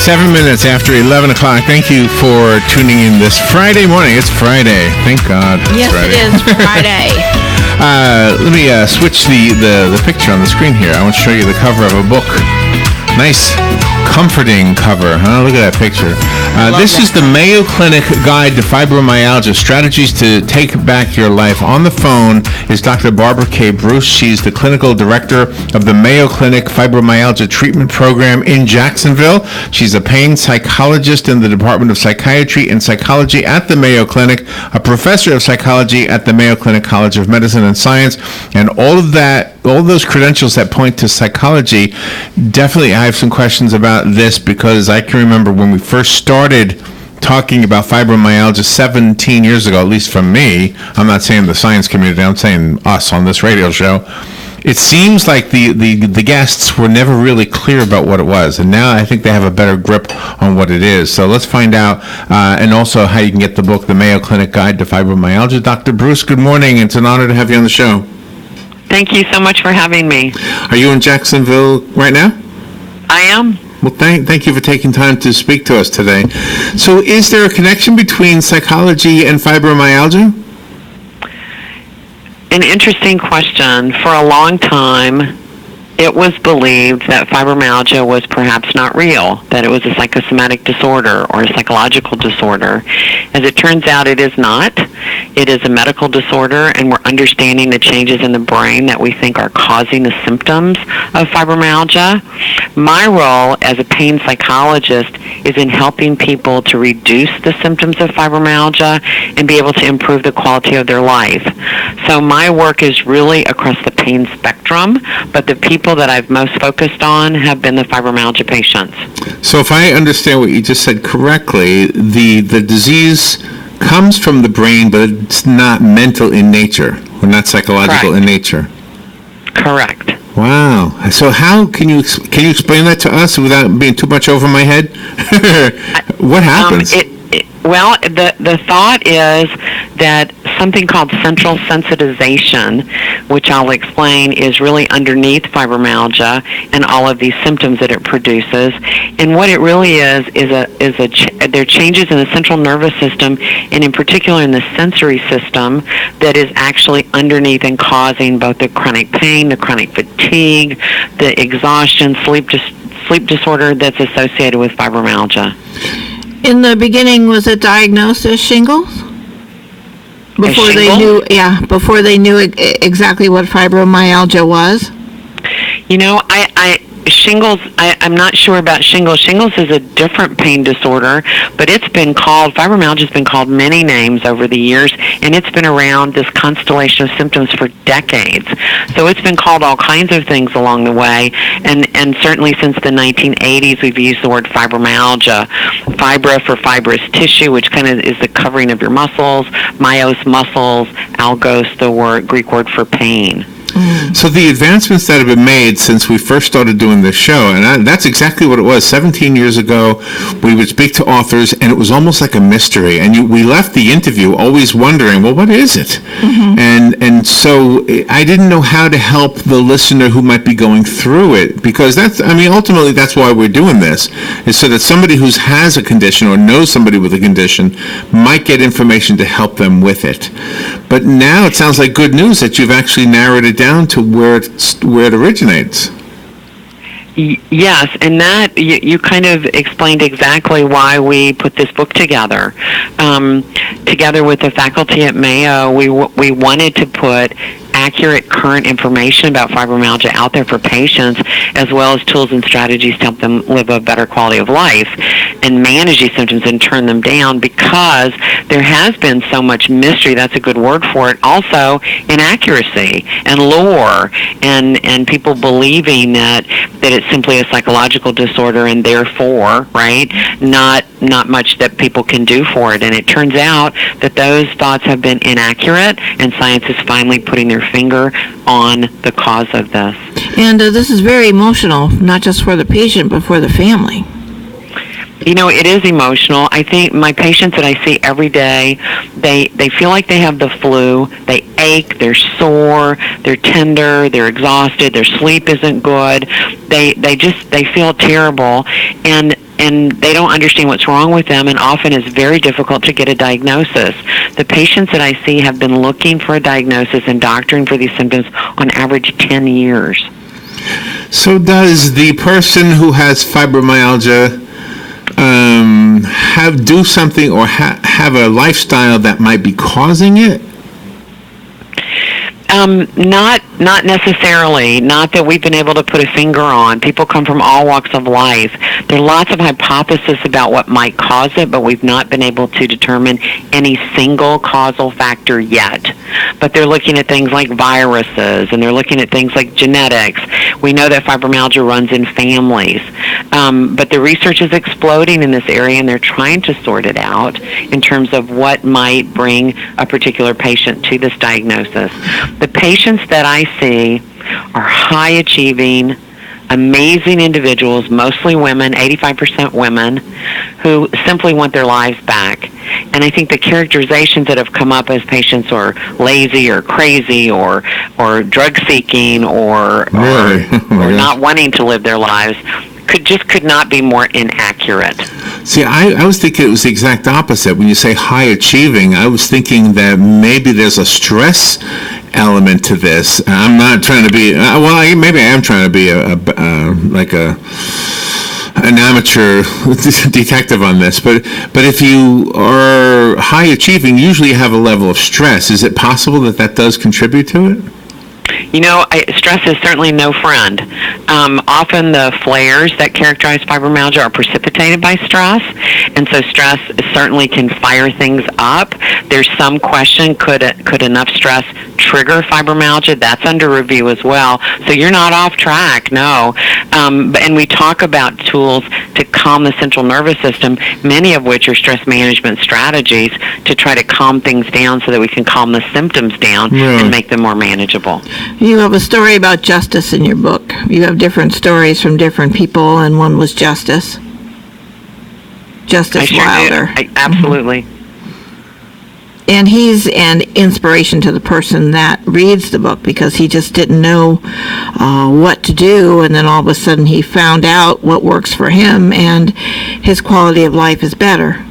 7 minutes after 11 o'clock. Thank you for tuning in this Friday morning. It's Friday. Thank God. Yes, Friday. it is Friday. Let me switch the picture on the screen here. I want to show you the cover of a book. Nice, comforting cover, huh? Look at that picture. This is the Mayo Clinic Guide to Fibromyalgia, Strategies to Take Back Your Life. On the phone is Dr. Barbara K. Bruce. She's the clinical director of the Mayo Clinic Fibromyalgia Treatment Program in Jacksonville. She's a pain psychologist in the Department of Psychiatry and Psychology at the Mayo Clinic, a professor of psychology at the Mayo Clinic College of Medicine and Science, and all of those credentials that point to psychology. Definitely, I have some questions about this because I can remember when we first started talking about fibromyalgia 17 years ago, at least from me. I'm not saying the science community, I'm saying us on this radio show. It seems like the guests were never really clear about what it was, and now I think they have a better grip on what it is. So let's find out, and also how you can get the book, The Mayo Clinic Guide to Fibromyalgia. Dr. Bruce, good morning. It's an honor to have you on the show. Thank you so much for having me. Are you in Jacksonville right now? I am. Well, thank you for taking time to speak to us today. So is there a connection between psychology and fibromyalgia? An interesting question. For a long time, it was believed that fibromyalgia was perhaps not real, that it was a psychosomatic disorder or a psychological disorder. As it turns out, it is not. It is a medical disorder, and we're understanding the changes in the brain that we think are causing the symptoms of fibromyalgia. My role as a pain psychologist is in helping people to reduce the symptoms of fibromyalgia and be able to improve the quality of their life. So my work is really across the pain spectrum, but the people that I've most focused on have been the fibromyalgia patients. So if I understand what you just said correctly, the disease comes from the brain, but it's not mental in nature, or not psychological Correct. in nature. Correct. Wow. So how can you explain that to us without being too much over my head? What happens? Well, the thought is that something called central sensitization, which I'll explain, is really underneath fibromyalgia and all of these symptoms that it produces. And what it really is there are changes in the central nervous system, and in particular in the sensory system, that is actually underneath and causing both the chronic pain, the chronic fatigue, the exhaustion, sleep disorder that's associated with fibromyalgia. In the beginning, was it diagnosed as shingles? Before they knew exactly what fibromyalgia was? You know, shingles, I'm not sure about shingles. Shingles is a different pain disorder, but fibromyalgia has been called many names over the years, and it's been around this constellation of symptoms for decades. So it's been called all kinds of things along the way, and certainly since the 1980s, we've used the word fibromyalgia. Fibra for fibrous tissue, which kind of is the covering of your muscles, myos, muscles, algos, the Greek word for pain. So the advancements that have been made since we first started doing this show, and that's exactly what it was. 17 years ago, we would speak to authors, and it was almost like a mystery. And we left the interview always wondering, well, what is it? Mm-hmm. And so I didn't know how to help the listener who might be going through it, because ultimately that's why we're doing this, is so that somebody who has a condition or knows somebody with a condition might get information to help them with it. But now it sounds like good news that you've actually narrowed it down to where it originates. Yes, and that you kind of explained exactly why we put this book together. Together with the faculty at Mayo, we wanted to put accurate current information about fibromyalgia out there for patients, as well as tools and strategies to help them live a better quality of life and manage these symptoms and turn them down, because there has been so much mystery, that's a good word for it, also inaccuracy and lore, and people believing that it's simply a psychological disorder and therefore, right, not much that people can do for it. And it turns out that those thoughts have been inaccurate, and science is finally putting their finger on the cause of this. And this is very emotional, not just for the patient, but for the family. You know, it is emotional. I think my patients that I see every day, they feel like they have the flu. They ache, they're sore, they're tender, they're exhausted, their sleep isn't good. They feel terrible. And and they don't understand what's wrong with them, and often it's very difficult to get a diagnosis. The patients that I see have been looking for a diagnosis and doctoring for these symptoms on average 10 years. So does the person who has fibromyalgia do something or have a lifestyle that might be causing it? Not necessarily. Not that we've been able to put a finger on. People come from all walks of life. There are lots of hypotheses about what might cause it, but we've not been able to determine any single causal factor yet. But they're looking at things like viruses, and they're looking at things like genetics. We know that fibromyalgia runs in families. But the research is exploding in this area, and they're trying to sort it out in terms of what might bring a particular patient to this diagnosis. The patients that I see are high-achieving, amazing individuals, mostly women, 85% women, who simply want their lives back. And I think the characterizations that have come up as patients are lazy or crazy or drug-seeking or not wanting to live their lives could not be more inaccurate. See, I was thinking it was the exact opposite. When you say high achieving, I was thinking that maybe there's a stress element to this. I'm not trying to be, maybe I am trying to be an amateur detective on this, but if you are high achieving, usually you have a level of stress. Is it possible that does contribute to it? You know, stress is certainly no friend. Often the flares that characterize fibromyalgia are precipitated by stress, and so stress certainly can fire things up. There's some question, could enough stress trigger fibromyalgia? That's under review as well. So you're not off track, no. And we talk about tools to calm the central nervous system, many of which are stress management strategies to try to calm things down so that we can calm the symptoms down and make them more manageable. You have a story about justice in your book. You have different stories from different people, and one was Justice Wilder. Absolutely. Mm-hmm. And he's an inspiration to the person that reads the book, because he just didn't know what to do, and then all of a sudden he found out what works for him, and his quality of life is better.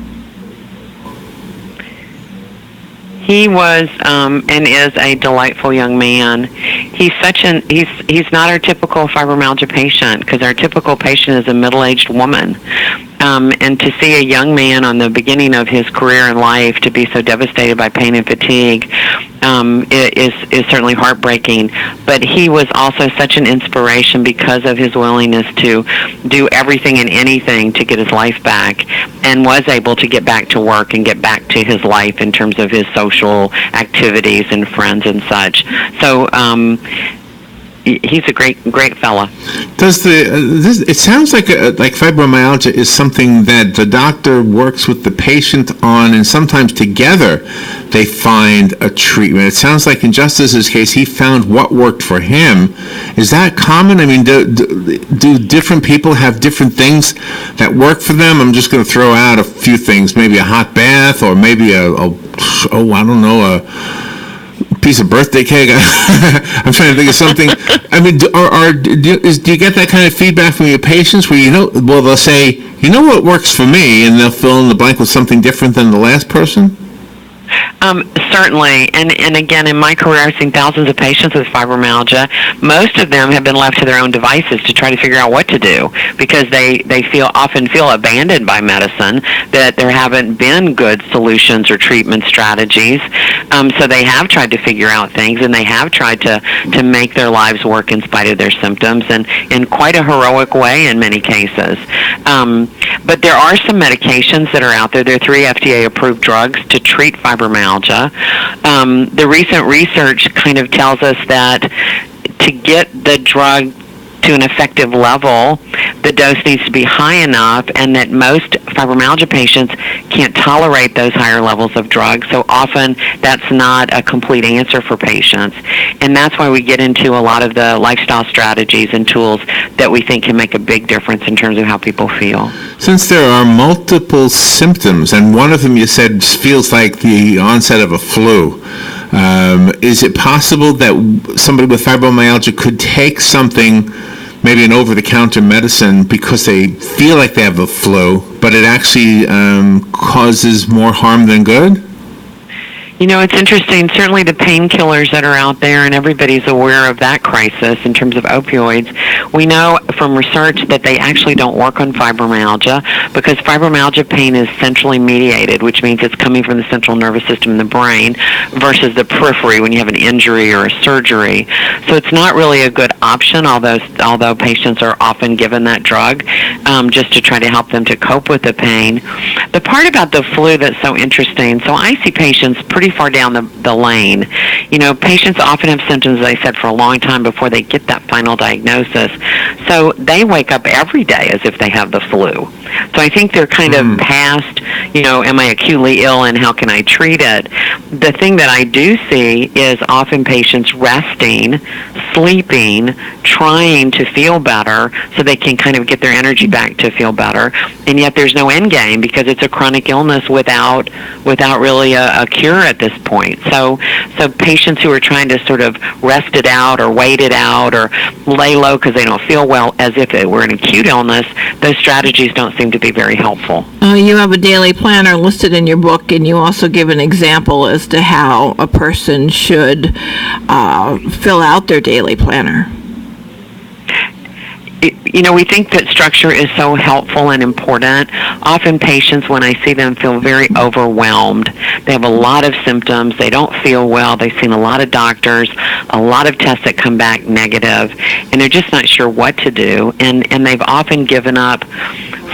He was and is a delightful young man. He's not our typical fibromyalgia patient, because our typical patient is a middle-aged woman. And to see a young man on the beginning of his career in life to be so devastated by pain and fatigue is certainly heartbreaking. But he was also such an inspiration because of his willingness to do everything and anything to get his life back, and was able to get back to work and get back to his life in terms of his social activities and friends and such. So he's a great fella. It sounds like fibromyalgia is something that the doctor works with the patient on, and sometimes together they find a treatment. It sounds like in Justice's case, he found what worked for him. Is that common? I mean, do different people have different things that work for them? I'm just going to throw out a few things, maybe a hot bath, or maybe a piece of birthday cake. I'm trying to think of something. I mean, do you get that kind of feedback from your patients where they'll say, what works for me, and they'll fill in the blank with something different than the last person? Certainly, and again, in my career, I've seen thousands of patients with fibromyalgia. Most of them have been left to their own devices to try to figure out what to do, because they often feel abandoned by medicine, that there haven't been good solutions or treatment strategies. So they have tried to figure out things, and they have tried to make their lives work in spite of their symptoms, and in quite a heroic way in many cases. But there are some medications that are out there. There are 3 FDA-approved drugs to treat fibromyalgia. The recent research kind of tells us that to get the drug to an effective level, the dose needs to be high enough, and that most fibromyalgia patients can't tolerate those higher levels of drugs. So often that's not a complete answer for patients. And that's why we get into a lot of the lifestyle strategies and tools that we think can make a big difference in terms of how people feel. Since there are multiple symptoms, and one of them you said feels like the onset of a flu, is it possible that somebody with fibromyalgia could take something maybe an over-the-counter medicine because they feel like they have a flu, but it actually causes more harm than good? You know, it's interesting. Certainly the painkillers that are out there, and everybody's aware of that crisis in terms of opioids. We know from research that they actually don't work on fibromyalgia because fibromyalgia pain is centrally mediated, which means it's coming from the central nervous system in the brain versus the periphery when you have an injury or a surgery. So it's not really a good option, although patients are often given that drug just to try to help them to cope with the pain. The part about the flu that's so interesting, so I see patients pretty far down the lane. You know, patients often have symptoms, as I said, for a long time before they get that final diagnosis. So they wake up every day as if they have the flu. So I think they're kind of past, you know, am I acutely ill and how can I treat it? The thing that I do see is often patients resting, sleeping, trying to feel better so they can kind of get their energy back to feel better. And yet there's no end game because it's a chronic illness without really a cure at this point. So patients who are trying to sort of rest it out or wait it out or lay low because they don't feel well as if it were an acute illness, those strategies don't seem to be very helpful. You have a daily planner listed in your book, and you also give an example as to how a person should fill out their daily planner. You know, we think that structure is so helpful and important. Often patients, when I see them, feel very overwhelmed. They have a lot of symptoms. They don't feel well. They've seen a lot of doctors, a lot of tests that come back negative, and they're just not sure what to do. And they've often given up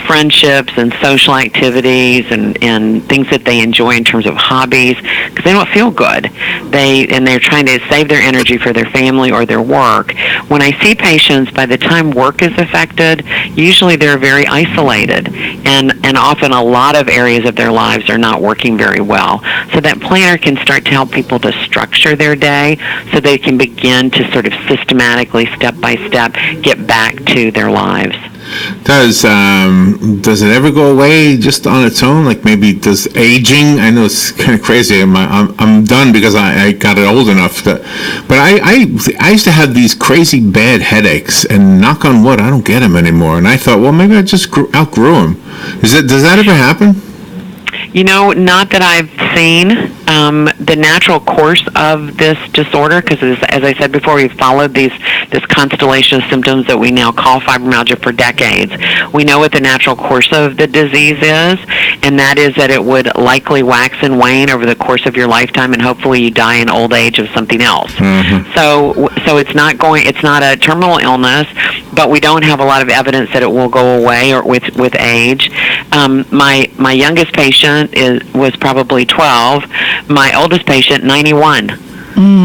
friendships and social activities and things that they enjoy in terms of hobbies because they don't feel good. They're trying to save their energy for their family or their work. When I see patients, by the time work is affected, usually they're very isolated and often a lot of areas of their lives are not working very well. So that planner can start to help people to structure their day so they can begin to sort of systematically, step by step, get back to their lives. Does it ever go away just on its own? Like maybe does aging? I know it's kind of crazy. I'm done because I got it old enough. But I used to have these crazy bad headaches, and knock on wood, I don't get them anymore. And I thought, well, maybe I just outgrew them. Does that ever happen? You know, not that I've seen the natural course of this disorder, because as I said before, we've followed this constellation of symptoms that we now call fibromyalgia for decades. We know what the natural course of the disease is, and that is that it would likely wax and wane over the course of your lifetime, and hopefully you die in old age of something else. Mm-hmm. So it's not a terminal illness, but we don't have a lot of evidence that it will go away or with age. My youngest patient was probably 12. My oldest patient, 91.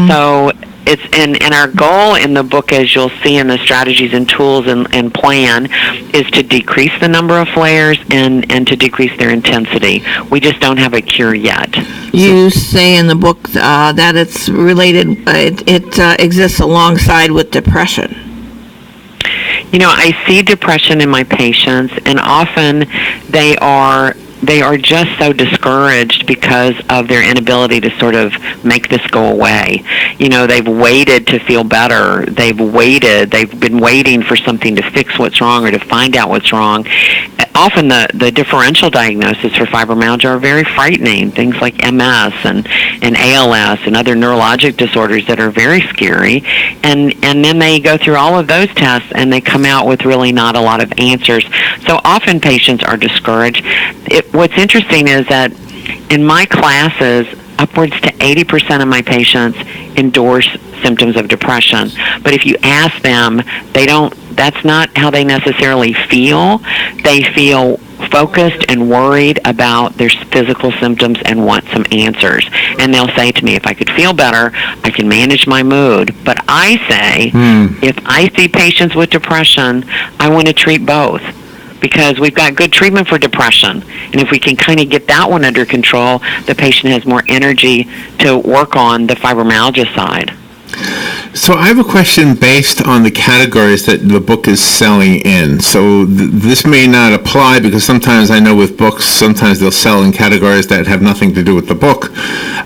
So it's and our goal in the book, as you'll see in the strategies and tools and plan, is to decrease the number of flares and to decrease their intensity. We just don't have a cure yet. You say in the book that it's related, it exists alongside with depression. You know, I see depression in my patients, and often they are just so discouraged because of their inability to sort of make this go away. You know, they've waited to feel better. They've been waiting for something to fix what's wrong or to find out what's wrong. Often the differential diagnosis for fibromyalgia are very frightening, things like MS and ALS and other neurologic disorders that are very scary. And then they go through all of those tests and they come out with really not a lot of answers. So often patients are discouraged. What's interesting is that in my classes, upwards to 80% of my patients endorse symptoms of depression. But if you ask them, that's not how they necessarily feel. They feel focused and worried about their physical symptoms and want some answers. And they'll say to me, if I could feel better, I can manage my mood. But I say, if I see patients with depression, I want to treat both, because we've got good treatment for depression. And if we can kind of get that one under control, the patient has more energy to work on the fibromyalgia side. So I have a question based on the categories that the book is selling in. So this may not apply because sometimes I know with books, sometimes they'll sell in categories that have nothing to do with the book.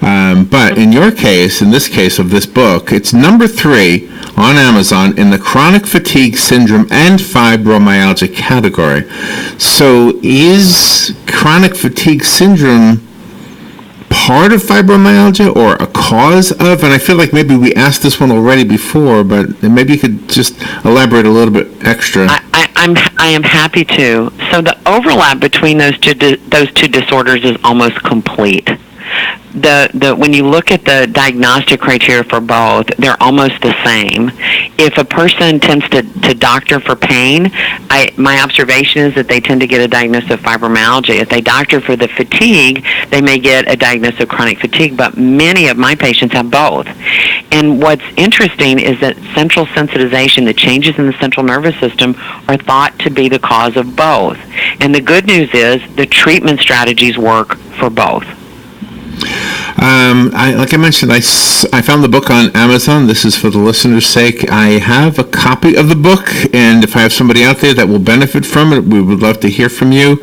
But in your case, in this case of this book, it's number 3 on Amazon in the chronic fatigue syndrome and fibromyalgia category. So is chronic fatigue syndrome part of fibromyalgia or a cause of? And I feel like maybe we asked this one already before, but maybe you could just elaborate a little bit extra. I am happy to. So the overlap between those two disorders is almost complete. When you look at the diagnostic criteria for both, they're almost the same. If a person tends to doctor for pain, my observation is that they tend to get a diagnosis of fibromyalgia. If they doctor for the fatigue, they may get a diagnosis of chronic fatigue, but many of my patients have both. And what's interesting is that central sensitization, the changes in the central nervous system, are thought to be the cause of both. And the good news is the treatment strategies work for both. Like I mentioned, I found the book on Amazon. This is for the listener's sake. I have a copy of the book, and if I have somebody out there that will benefit from it, we would love to hear from you.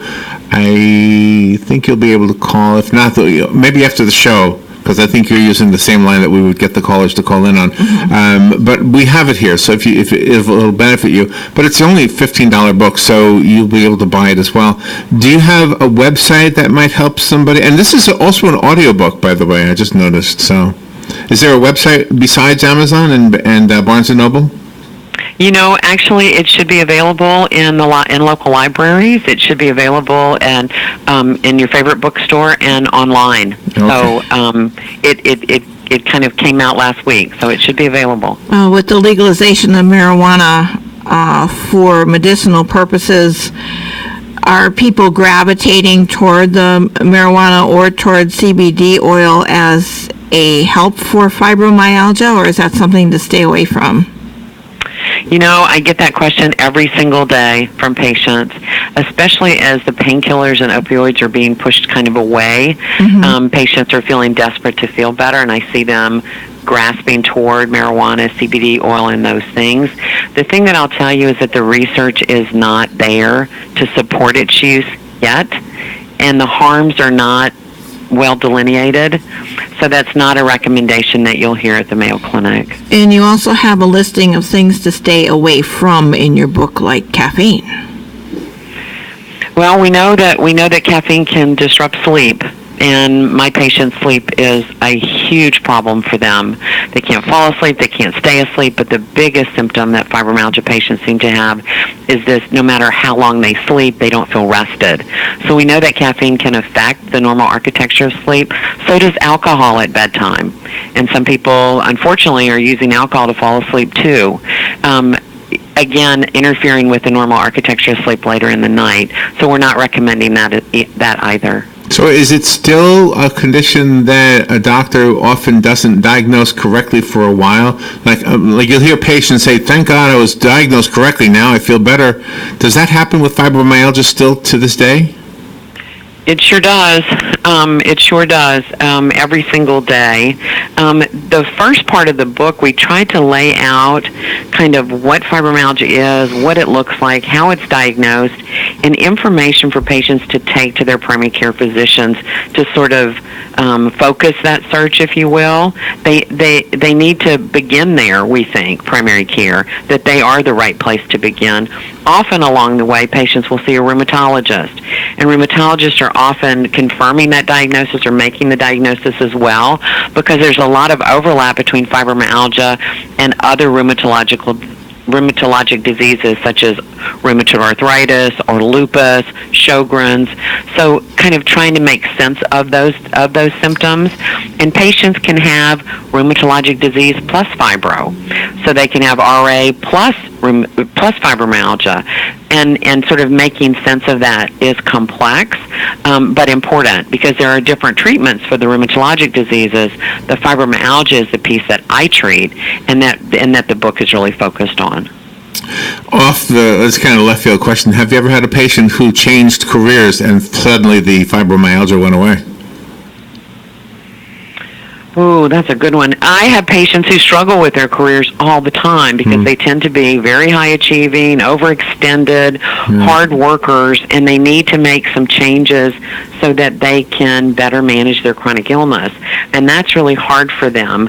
I think you'll be able to call. If not, maybe after the show, because I think you're using the same line that we would get the callers to call in on. Mm-hmm. But we have it here, so if it'll benefit you. But it's only a $15 book, so you'll be able to buy it as well. Do you have a website that might help somebody? And this is also an audiobook, by the way, I just noticed. So is there a website besides Amazon and Barnes & Noble? You know, actually, it should be available in local libraries. It should be available in your favorite bookstore and online. Okay. So it kind of came out last week, so it should be available. With the legalization of marijuana for medicinal purposes, are people gravitating toward the marijuana or toward CBD oil as a help for fibromyalgia, or is that something to stay away from? You know, I get that question every single day from patients, especially as the painkillers and opioids are being pushed kind of away. Mm-hmm. Patients are feeling desperate to feel better, and I see them grasping toward marijuana, CBD oil, and those things. The thing that I'll tell you is that the research is not there to support its use yet, and the harms are not well delineated, so that's not a recommendation that you'll hear at the Mayo Clinic. And you also have a listing of things to stay away from in your book, like caffeine. Well, we know that caffeine can disrupt sleep, and my patients' sleep is a huge problem for them. They can't fall asleep, they can't stay asleep, but the biggest symptom that fibromyalgia patients seem to have is this: no matter how long they sleep, they don't feel rested. So we know that caffeine can affect the normal architecture of sleep. So does alcohol at bedtime. And some people, unfortunately, are using alcohol to fall asleep too. Again, interfering with the normal architecture of sleep later in the night. So we're not recommending that either. So is it still a condition that a doctor often doesn't diagnose correctly for a while? Like you'll hear patients say, "Thank God I was diagnosed correctly, now I feel better." Does that happen with fibromyalgia still to this day? It sure does. It sure does. Every single day. The first part of the book, we tried to lay out kind of what fibromyalgia is, what it looks like, how it's diagnosed, and information for patients to take to their primary care physicians to sort of focus that search, if you will. They need to begin there, we think, primary care, that they are the right place to begin. Often along the way, patients will see a rheumatologist, and rheumatologists are often confirming that diagnosis or making the diagnosis as well, because there's a lot of overlap between fibromyalgia and other rheumatologic diseases such as rheumatoid arthritis or lupus, Sjogren's. So kind of trying to make sense of those symptoms. And patients can have rheumatologic disease plus fibro. So they can have RA plus fibromyalgia. And sort of making sense of that is complex, but important, because there are different treatments for the rheumatologic diseases. The fibromyalgia is the piece that I treat, and that the book is really focused on. It's kind of a left field question. Have you ever had a patient who changed careers and suddenly the fibromyalgia went away? Oh, that's a good one. I have patients who struggle with their careers all the time because they tend to be very high achieving, overextended, hard workers, and they need to make some changes so that they can better manage their chronic illness. And that's really hard for them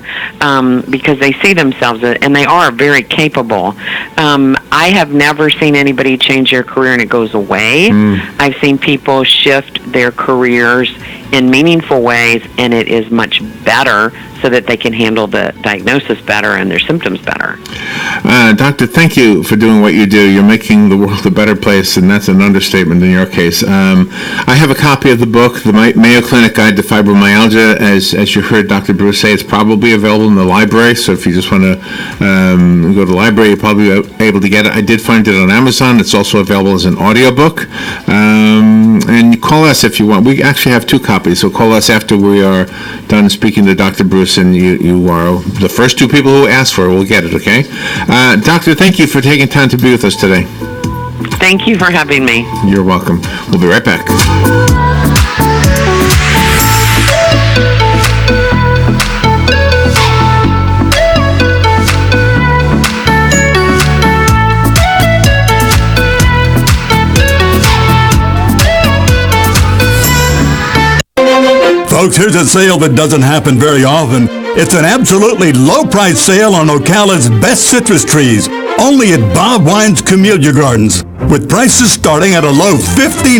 because they see themselves, and they are very capable. I have never seen anybody change their career and it goes away. I've seen people shift their careers in meaningful ways, and it is much better so that they can handle the diagnosis better and their symptoms better. Doctor, thank you for doing what you do. You're making the world a better place, and that's an understatement in your case. I have a copy of the book, The Mayo Clinic Guide to Fibromyalgia. As you heard Dr. Bruce say, it's probably available in the library, so if you just want to go to the library, you're probably able to get it. I did find it on Amazon. It's also available as an audiobook. And call us if you want. We actually have 2 copies, so call us after we are done speaking to Dr. Bruce, and you are the first 2 people who ask for it will get it, okay? Doctor, thank you for taking time to be with us today. Thank you for having me. You're welcome. We'll be right back. Folks, here's a sale that doesn't happen very often. It's an absolutely low-price sale on Ocala's best citrus trees, only at Bob Wine's Camellia Gardens, with prices starting at a low $59.